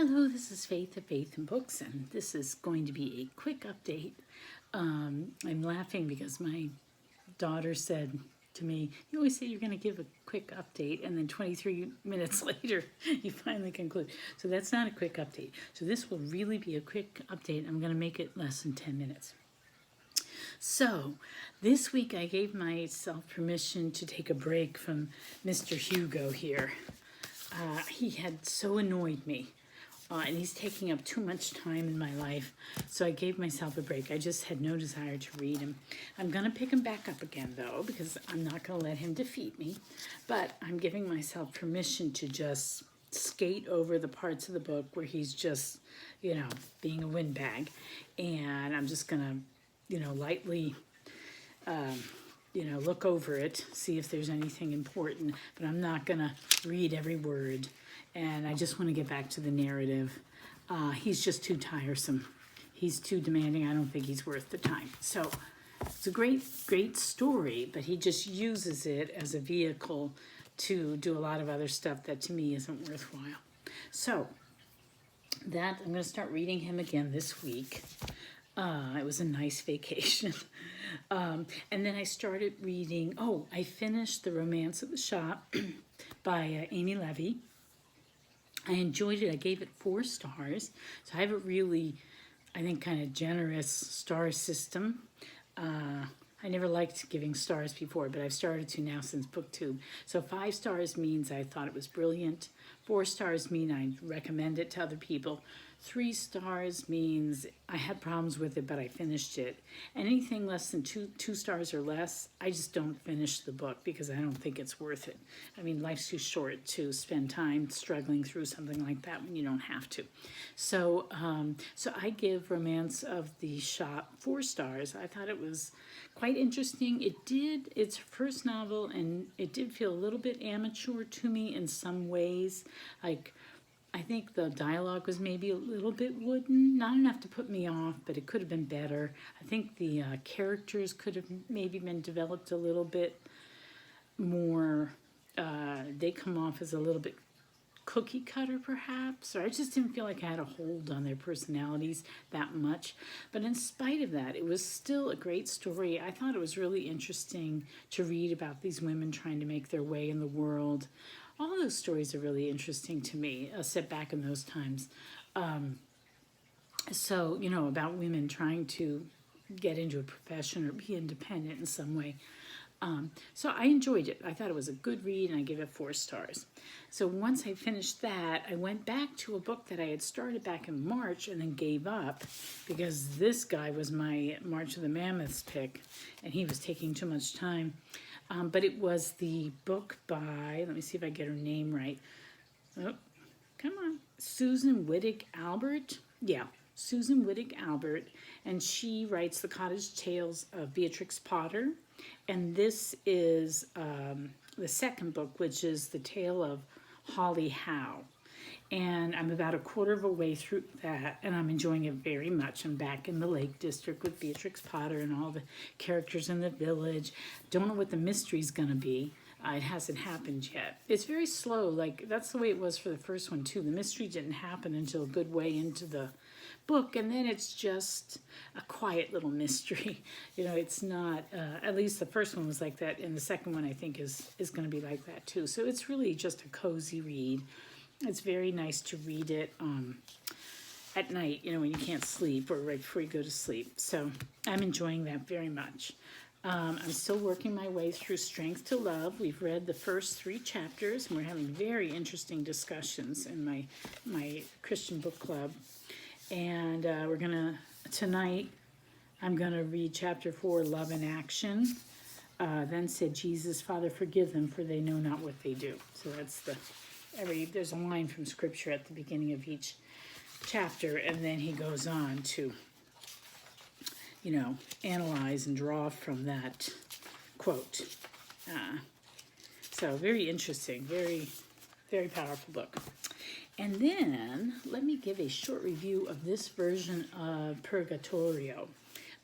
Hello, this is Faith of Faith and Books, and this is going to be a quick update. I'm laughing because my daughter said to me, "You always say you're going to give a quick update, and then 23 minutes later, you finally conclude." So that's not a quick update. So this will really be a quick update. I'm going to make it less than 10 minutes. So this week I gave myself permission to take a break from Mr. Hugo here. He had so annoyed me. And he's taking up too much time in my life, so I gave myself a break. I just had no desire to read him. I'm going to pick him back up again, though, because I'm not going to let him defeat me. But I'm giving myself permission to just skate over the parts of the book where he's just, being a windbag. And I'm just going to, lightly, look over it, see if there's anything important. But I'm not going to read every word. And I just want to get back to the narrative. He's just too tiresome. He's too demanding. I don't think he's worth the time. So it's a great, great story, but he just uses it as a vehicle to do a lot of other stuff that to me isn't worthwhile. So that I'm going to start reading him again this week. It was a nice vacation. And then I started reading, I finished The Romance at the Shop by Amy Levy. I enjoyed it. I gave it 4 stars. So I have a really, I think, kind of generous star system. I never liked giving stars before, but I've started to now since BookTube. So 5 stars means I thought it was brilliant. 4 stars mean I recommend it to other people. 3 stars means I had problems with it, but I finished it. Anything less than two stars or less, I just don't finish the book because I don't think it's worth it. I mean, life's too short to spend time struggling through something like that when you don't have to. So, so I give Romance of the Shop 4 stars. I thought it was quite interesting. It's her first novel, and it did feel a little bit amateur to me in some ways. Like, I think the dialogue was maybe a little bit wooden, not enough to put me off, but it could have been better. I think the characters could have maybe been developed a little bit more. They come off as a little bit cookie cutter, perhaps, or I just didn't feel like I had a hold on their personalities that much. But in spite of that, it was still a great story. I thought it was really interesting to read about these women trying to make their way in the world. All those stories are really interesting to me, set back in those times. So, about women trying to get into a profession or be independent in some way. So I enjoyed it. I thought it was a good read, and I gave it 4 stars. So once I finished that, I went back to a book that I had started back in March and then gave up because this guy was my March of the Mammoths pick, and he was taking too much time. But it was the book by, let me see if I get her name right. Oh, come on. Susan Wittig Albert. Yeah, Susan Wittig Albert. And she writes The Cottage Tales of Beatrix Potter. And this is the second book, which is The Tale of Holly Howe. And I'm about a quarter of a way through that, and I'm enjoying it very much. I'm back in the Lake District with Beatrix Potter and all the characters in the village. Don't know what the mystery's going to be. It hasn't happened yet. It's very slow. Like, that's the way it was for the first one, too. The mystery didn't happen until a good way into the book, and then it's just a quiet little mystery. It's not, at least the first one was like that, and the second one, I think, is going to be like that, too. So it's really just a cozy read. It's very nice to read it at night, when you can't sleep or right before you go to sleep. So I'm enjoying that very much. I'm still working my way through Strength to Love. We've read the first 3 chapters, and we're having very interesting discussions in my Christian book club. And tonight, I'm going to read chapter 4, Love in Action. Then said Jesus, Father, forgive them, for they know not what they do. So that's there's a line from scripture at the beginning of each chapter, and then he goes on to, analyze and draw from that quote. So very interesting, very, very powerful book. And then let me give a short review of this version of Purgatorio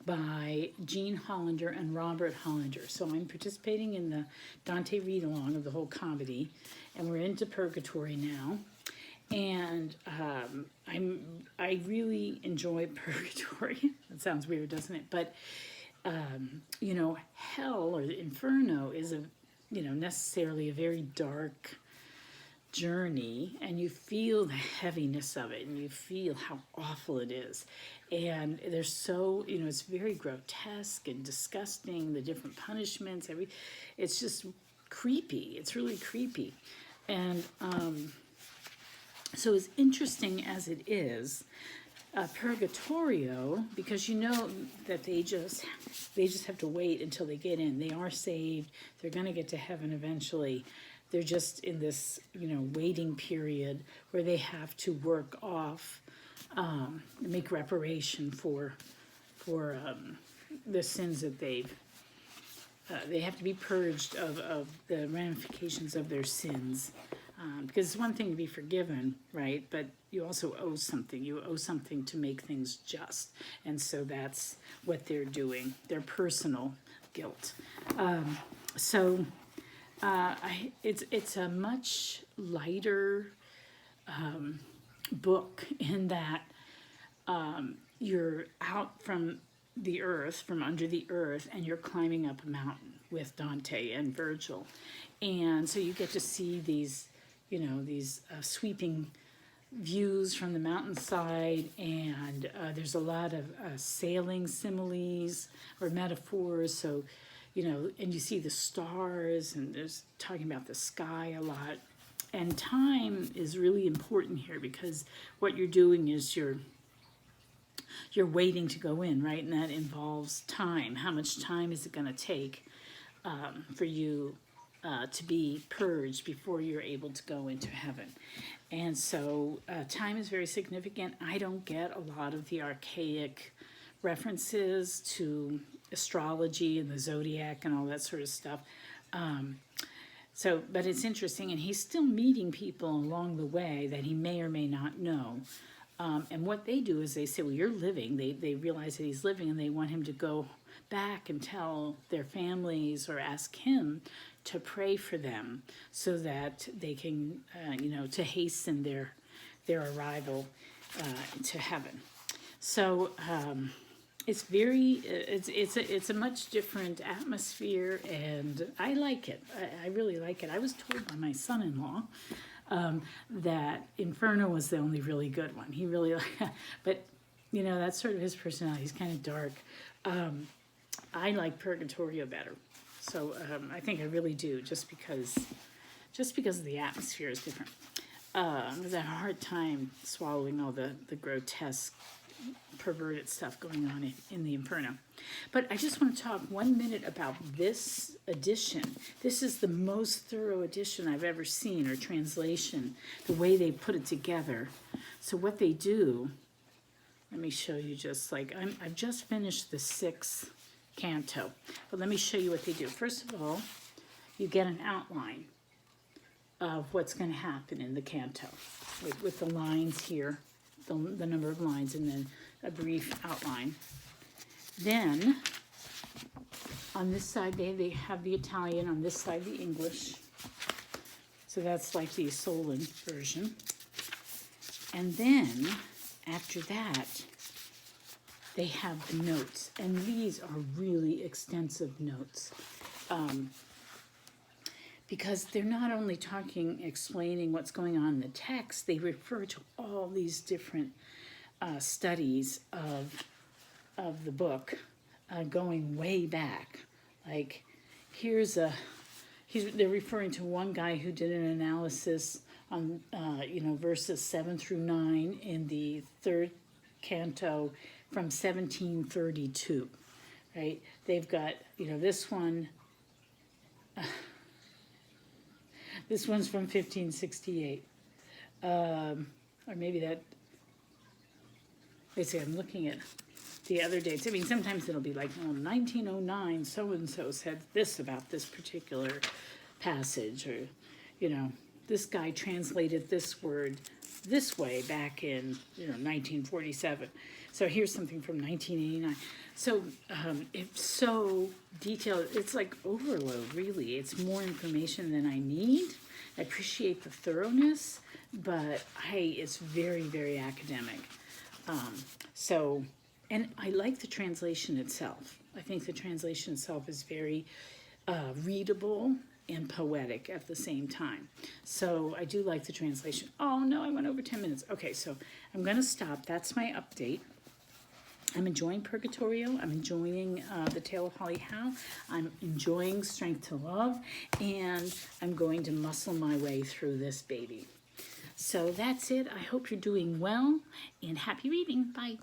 by Jean Hollander and Robert Hollander. So I'm participating in the Dante read-along of the whole comedy, and we're into Purgatory now. And I really enjoy Purgatorio. That sounds weird, doesn't it? But you know, hell or the inferno is necessarily a very dark journey, and you feel the heaviness of it, and you feel how awful it is. And there's so, it's very grotesque and disgusting, the different punishments, it's just creepy. It's really creepy. And so as interesting as it is, Purgatorio, because that they just have to wait until they get in. They are saved. They're going to get to heaven eventually. They're just in this, waiting period where they have to work off, make reparation for the sins that they have to be purged of the ramifications of their sins. Because it's one thing to be forgiven, right? But you also owe something. You owe something to make things just. And so that's what they're doing, their personal guilt. It's a much lighter book in that you're out from the earth, from under the earth, and you're climbing up a mountain with Dante and Virgil. And so you get to see these sweeping views from the mountainside, and there's a lot of sailing similes or metaphors. So, and you see the stars, and there's talking about the sky a lot. And time is really important here, because what you're doing is you're waiting to go in, right? And that involves time. How much time is it going to take for you to be purged before you're able to go into heaven? And so time is very significant. I don't get a lot of the archaic references to astrology and the zodiac and all that sort of stuff. But it's interesting, and he's still meeting people along the way that he may or may not know. And what they do is they say, well, you're living. They realize that he's living, and they want him to go back and tell their families or ask him to pray for them so that they can, to hasten their arrival to heaven. So it's a much different atmosphere, and I like it. I really like it. I was told by my son-in-law that Inferno was the only really good one. He really, but that's sort of his personality. He's kind of dark. I like Purgatorio better. So I think I really do, just because the atmosphere is different. Because I have a hard time swallowing all the grotesque, perverted stuff going on in the Inferno. But I just want to talk 1 minute about this edition. This is the most thorough edition I've ever seen, or translation, the way they put it together. So what they do, let me show you, I've just finished the 6th canto, but let me show you what they do. First of all, you get an outline of what's going to happen in the canto with the lines here, the number of lines, and then a brief outline. Then on this side they have the Italian, on this side the English. So that's like the Solon version. And then after that, they have the notes, and these are really extensive notes, because they're not only explaining what's going on in the text, they refer to all these different studies of the book, going way back. Like, they're referring to one guy who did an analysis on, verses 7 through 9 in the 3rd canto from 1732, right? They've got, this one, this one's from 1568, or maybe that, let's see, I'm looking at the other dates. I mean, sometimes it'll be like, 1909, so-and-so said this about this particular passage, or, this guy translated this word this way back in, 1947. So here's something from 1989. So it's so detailed. It's like overload, really. It's more information than I need. I appreciate the thoroughness, but it's very, very academic. So, and I like the translation itself. I think the translation itself is very readable and poetic at the same time. So I do like the translation. Oh no, I went over 10 minutes. Okay, so I'm gonna stop. That's my update. I'm enjoying Purgatorio. I'm enjoying The Tale of Holly Howe. I'm enjoying Strength to Love. And I'm going to muscle my way through this baby. So that's it. I hope you're doing well and happy reading. Bye.